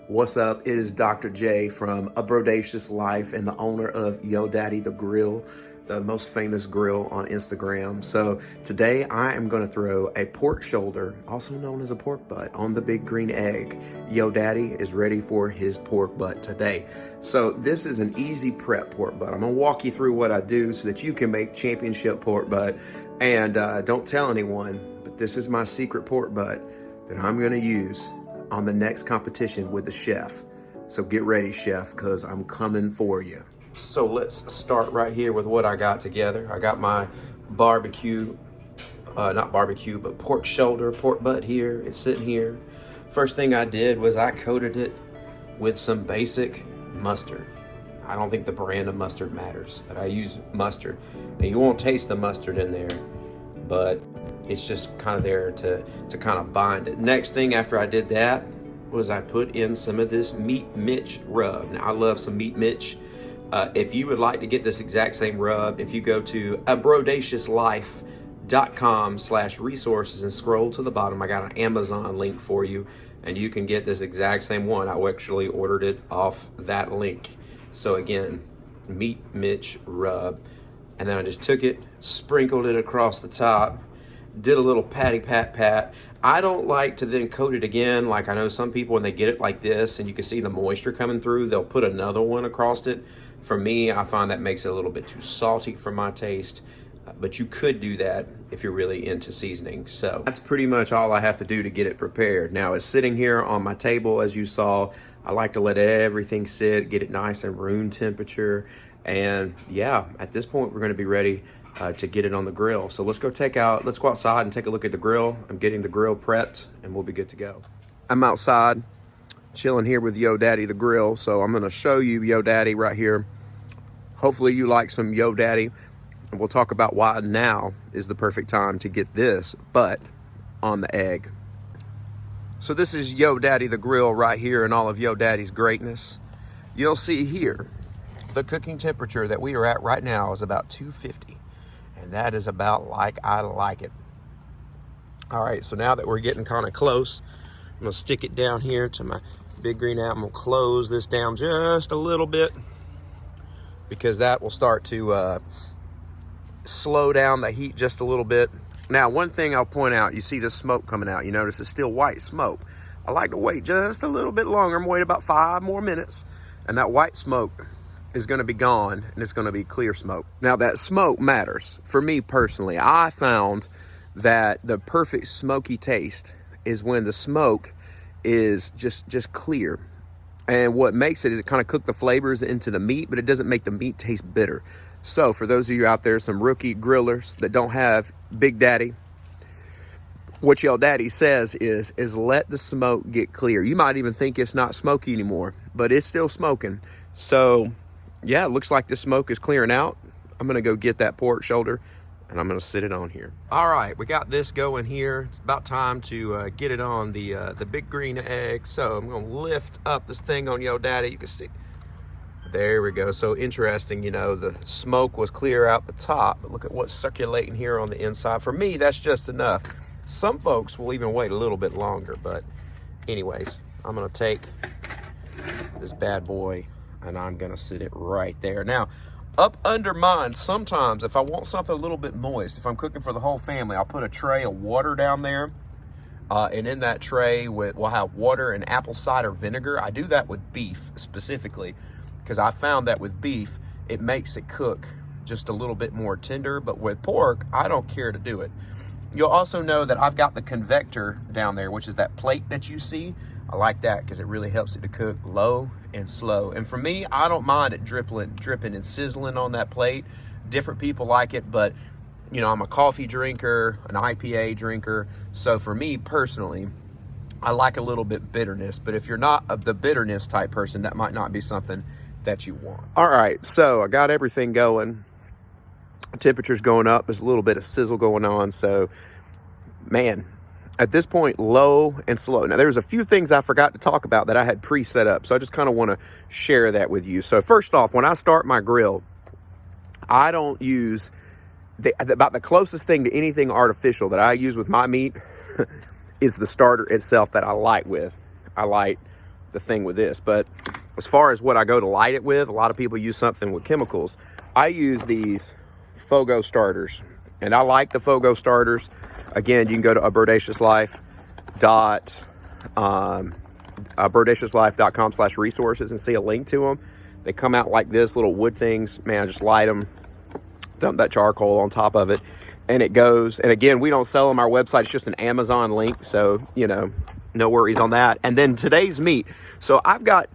What's up? It is Dr. J from A Brodacious Life and the owner of Yo Daddy the Grill, the most famous grill on Instagram. So today I am going to throw a pork shoulder, also known as a pork butt, on the big green egg. Yo Daddy is ready for his pork butt today. So this is an easy prep pork butt. I'm going to walk you through what I do so that you can make championship pork butt. And don't tell anyone, but this is my secret pork butt that I'm going to use on the next competition with the chef. So get ready, chef, because I'm coming for you. So let's start right here with what I got together. I got my barbecue, not barbecue, but pork shoulder, pork butt here. It's sitting here. First thing I did was I coated it with some basic mustard. I don't think the brand of mustard matters, but I use mustard. Now you won't taste the mustard in there, but it's just kind of there to kind of bind it. Next thing after I did that was I put in some of this Meat Mitch rub. Now I love some Meat Mitch. If you would like to get this exact same rub, if you go to abrodaciouslife.com/resources and scroll to the bottom, I got an Amazon link for you, and you can get this exact same one. I actually ordered it off that link. So again, Meat Mitch rub. And then I just took it, sprinkled it across the top, did a little patty pat. I don't like to then coat it again. Like I know some people, when they get it like this and you can see the moisture coming through, they'll put another one across it. For me, I find that makes it a little bit too salty for my taste, but you could do that if you're really into seasoning. So that's pretty much all I have to do to get it prepared. Now it's sitting here on my table, as you saw. I like to let everything sit, get it nice and room temperature. And yeah, at this point, we're gonna be ready to get it on the grill. So let's go outside and take a look at the grill. I'm getting the grill prepped and we'll be good to go. I'm outside chilling here with Yo Daddy the grill. So I'm gonna show you Yo Daddy right here. Hopefully you like some Yo Daddy, and we'll talk about why now is the perfect time to get this butt on the egg. So this is Yo Daddy the grill right here in all of Yo Daddy's greatness. You'll see here, the cooking temperature that we are at right now is about 250. And that is about like I like it. All right, so now that we're getting kind of close, I'm gonna stick it down here to my big green app. I'm gonna close this down just a little bit because that will start to slow down the heat just a little bit. Now, one thing I'll point out, you see the smoke coming out. You notice it's still white smoke. I like to wait just a little bit longer. I'm gonna wait about 5 more minutes, and that white smoke is going to be gone, and it's going to be clear smoke. Now that smoke matters. For me personally, I found that the perfect smoky taste is when the smoke is just clear. And what makes it is it kind of cook the flavors into the meat, but it doesn't make the meat taste bitter. So for those of you out there, some rookie grillers that don't have Big Daddy, what Yo Daddy says is let the smoke get clear. You might even think it's not smoky anymore, but it's still smoking. So yeah, it looks like the smoke is clearing out. I'm gonna go get that pork shoulder and I'm gonna sit it on here. All right, we got this going here. It's about time to get it on the big green egg. So I'm gonna lift up this thing on Yo Daddy. You can see, there we go. So interesting, you know, the smoke was clear out the top, but look at what's circulating here on the inside. For me, that's just enough. Some folks will even wait a little bit longer, but anyways, I'm gonna take this bad boy and I'm gonna sit it right there. Now, up under mine, sometimes if I want something a little bit moist, if I'm cooking for the whole family, I'll put a tray of water down there. And in that tray, we'll have water and apple cider vinegar. I do that with beef specifically, because I found that with beef, it makes it cook just a little bit more tender, but with pork, I don't care to do it. You'll also know that I've got the convector down there, which is that plate that you see. I like that because it really helps it to cook low and slow. And for me, I don't mind it dripping and sizzling on that plate. Different people like it, but you know, I'm a coffee drinker, an IPA drinker. So for me personally, I like a little bit bitterness, but if you're not of the bitterness type person, that might not be something that you want. All right, so I got everything going. Temperature's going up. There's a little bit of sizzle going on. So man, at this point, low and slow. Now, there's a few things I forgot to talk about that I had pre-set up, so I just kind of want to share that with you. So first off, when I start my grill, I don't use, about the closest thing to anything artificial that I use with my meat is the starter itself that I light with. I light the thing with this. But as far as what I go to light it with, a lot of people use something with chemicals. I use these Fogo starters, and I like the Fogo starters. Again, you can go to birdaciouslife.com/resources and see a link to them. They come out like this, little wood things. Man, just light them, dump that charcoal on top of it, and it goes. And again, we don't sell them. Our website, it's just an Amazon link, so, you know, no worries on that. And then today's meat. So I've got,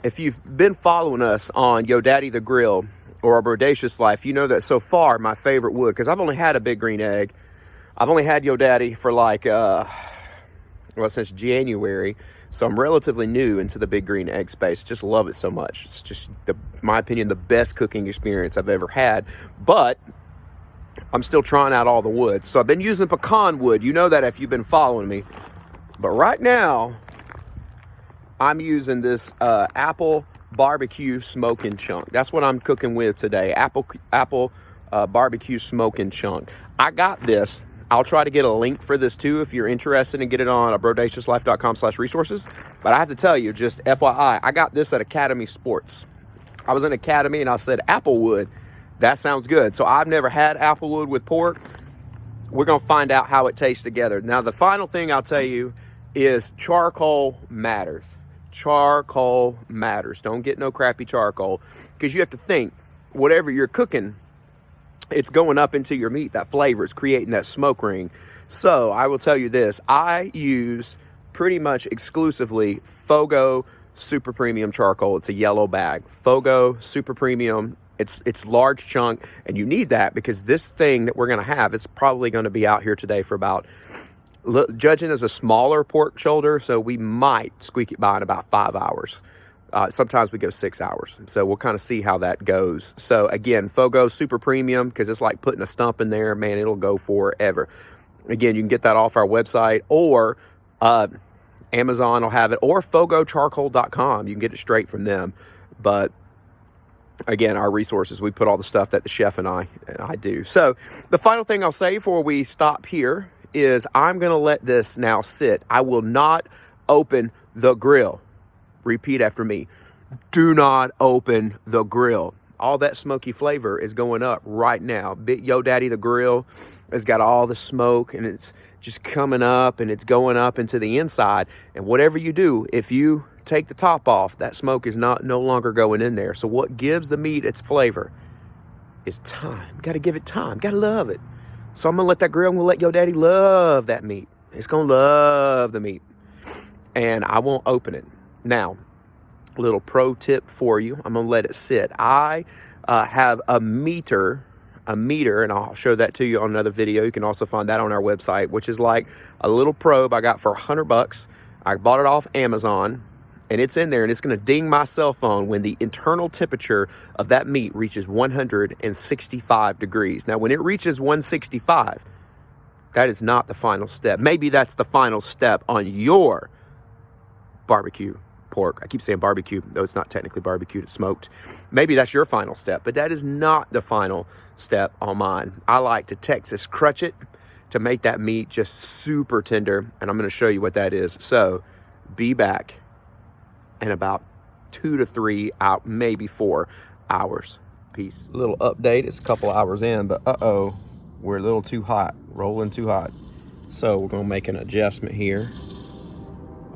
if you've been following us on Yo Daddy the Grill or Our Birdacious Life, you know that so far my favorite wood, because I've only had a big green egg. I've only had Yo Daddy for like, since January. So I'm relatively new into the big green egg space. Just love it so much. It's just, my opinion, the best cooking experience I've ever had. But I'm still trying out all the woods. So I've been using pecan wood. You know that if you've been following me. But right now, I'm using this apple barbecue smoking chunk. That's what I'm cooking with today. Apple barbecue smoking chunk. I got this. I'll try to get a link for this too if you're interested and get it on birdaciouslife.com/resources. But I have to tell you, just FYI, I got this at Academy Sports. I was in Academy and I said, applewood, that sounds good. So I've never had applewood with pork. We're going to find out how it tastes together. Now, the final thing I'll tell you is charcoal matters. Charcoal matters. Don't get no crappy charcoal, because you have to think, whatever you're cooking, it's going up into your meat. That flavor is creating that smoke ring. So I will tell you this. I use pretty much exclusively Fogo Super Premium charcoal. It's a yellow bag. Fogo Super Premium. It's large chunk, and you need that because this thing that we're going to have, it's probably going to be out here today for about, judging as a smaller pork shoulder, so we might squeak it by in about 5 hours. Sometimes we go 6 hours. So we'll kind of see how that goes. So again, Fogo Super Premium, because it's like putting a stump in there. Man, it'll go forever. Again, you can get that off our website, or Amazon will have it, or fogocharcoal.com. You can get it straight from them. But again, our resources, we put all the stuff that the chef and I do. So the final thing I'll say before we stop here is I'm going to let this now sit. I will not open the grill. Repeat after me. Do not open the grill. All that smoky flavor is going up right now. Big Yo Daddy the Grill has got all the smoke, and it's just coming up, and it's going up into the inside. And whatever you do, if you take the top off, that smoke is no longer going in there. So what gives the meat its flavor is time. Got to give it time. Got to love it. So I'm going to let that grill, I'm going to let Yo Daddy love that meat. It's going to love the meat. And I won't open it. Now, a little pro tip for you. I'm going to let it sit. I have a meter, and I'll show that to you on another video. You can also find that on our website, which is like a little probe I got for $100. I bought it off Amazon, and it's in there, and it's going to ding my cell phone when the internal temperature of that meat reaches 165 degrees. Now, when it reaches 165, that is not the final step. Maybe that's the final step on your barbecue pork. I keep saying barbecue, though it's not technically barbecued, it's smoked. Maybe that's your final step, but that is not the final step on mine. I like to Texas crutch it to make that meat just super tender, and I'm going to show you what that is. So be back in about 2 to 3 out, maybe 4 hours. Peace. Little update. It's a couple hours in, but we're a little too hot, rolling too hot. So we're going to make an adjustment here.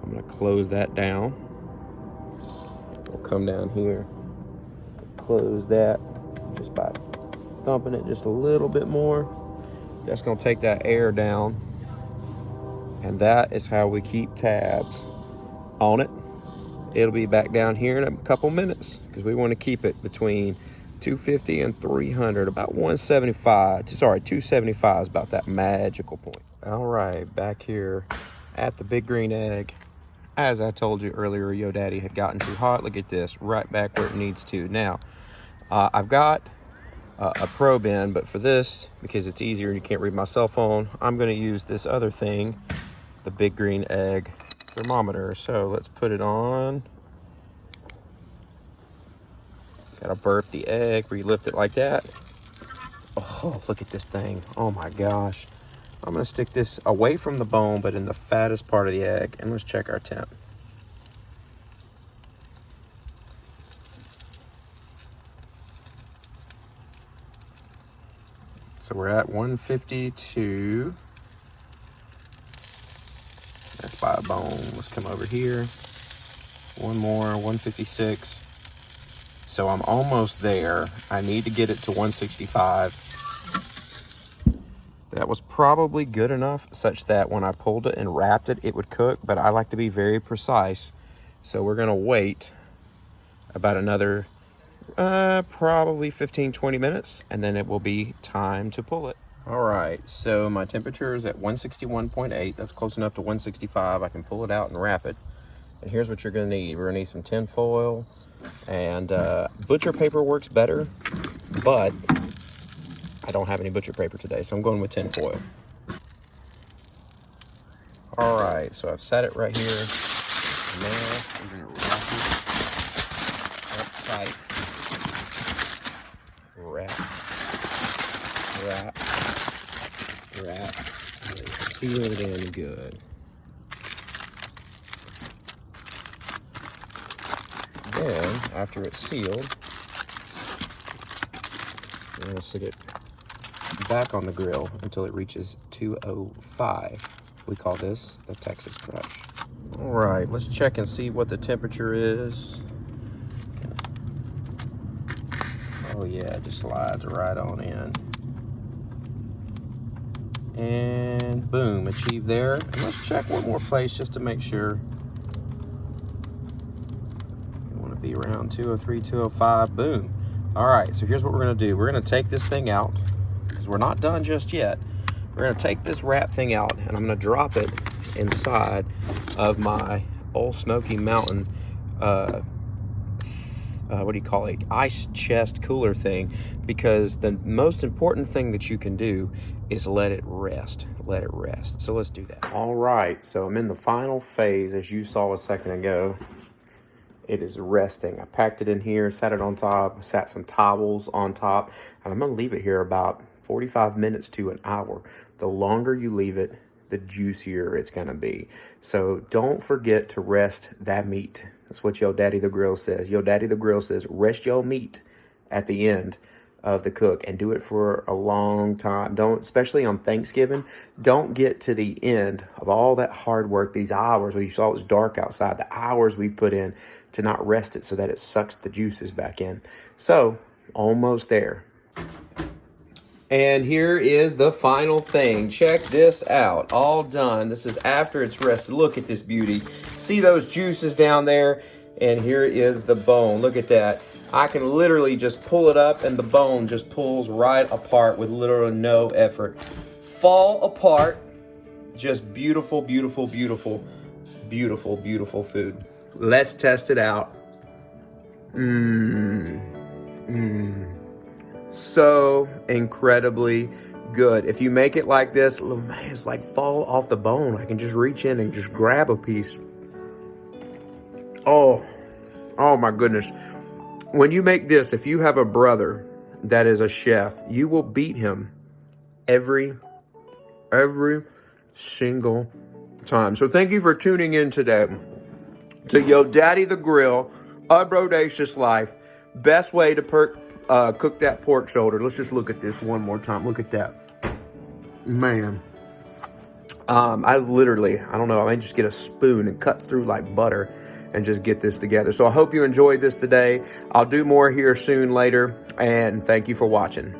I'm going to close that down. We'll come down here, close that just by thumping it just a little bit more. That's going to take that air down. And that is how we keep tabs on it. It'll be back down here in a couple minutes because we want to keep it between 250 and 300, about 175. Sorry, 275 is about that magical point. All right, back here at the big green egg. As I told you earlier, Yo Daddy had gotten too hot. Look at this, right back where it needs to. Now, I've got a probe in, but for this, because it's easier and you can't read my cell phone, I'm going to use this other thing, the big green egg thermometer. So let's put it on. Gotta burp the egg where you lift it like that. Oh, look at this thing. Oh my gosh. I'm gonna stick this away from the bone, but in the fattest part of the egg, and let's check our temp. So we're at 152. That's by a bone. Let's come over here. One more, 156. So I'm almost there. I need to get it to 165. That was probably good enough such that when I pulled it and wrapped it, it would cook, but I like to be very precise. So we're gonna wait about another probably 15-20 minutes, and then it will be time to pull it. All right, so my temperature is at 161.8. That's close enough to 165. I can pull it out and wrap it. And here's what you're gonna need. We're gonna need some tin foil, and butcher paper works better, but I don't have any butcher paper today, so I'm going with tin foil. All right, so I've set it right here. Now I'm gonna wrap it up tight. Wrap, and then seal it in good. Then, after it's sealed, I'm gonna stick it back on the grill until it reaches 205. We call this the Texas Crush. All right, let's check and see what the temperature is. Oh yeah, it just slides right on in. And boom, achieved there. And let's check one more place just to make sure. You want to be around 203, 205, boom. All right, so here's what we're gonna do. We're gonna take this thing out, because we're not done just yet. We're gonna take this wrap thing out, and I'm gonna drop it inside of my Old Smoky Mountain, what do you call it? Ice chest cooler thing, because the most important thing that you can do is let it rest. Let it rest. So let's do that. All right, so I'm in the final phase, as you saw a second ago. It is resting. I packed it in here, sat it on top, sat some towels on top, and I'm gonna leave it here about 45 minutes to an hour. The longer you leave it, the juicier it's gonna be. So don't forget to rest that meat. That's what Yo Daddy the Grill says. Yo Daddy the Grill says, rest your meat at the end of the cook, and do it for a long time. Don't, especially on Thanksgiving, don't get to the end of all that hard work, these hours where you saw it was dark outside, the hours we've put in to not rest it so that it sucks the juices back in. So, almost there. And here is the final thing. Check this out. All done. This is after it's rested. Look at this beauty. See those juices down there? And here is the bone. Look at that. I can literally just pull it up and the bone just pulls right apart with literally no effort. Fall apart. Just beautiful, beautiful, beautiful, beautiful, beautiful food. Let's test it out. So incredibly good. If you make it like this, man, it's like fall off the bone. I can just reach in and just grab a piece. Oh my goodness. When you make this, if you have a brother that is a chef, you will beat him every single time. So thank you for tuning in today to Yo Daddy the Grill, A Brodacious Life. Best way to cook that pork shoulder. Let's just look at this one more time. Look at that. Man. I don't know, I may just get a spoon and cut through like butter and just get this together. So I hope you enjoyed this today. I'll do more here soon later, and thank you for watching.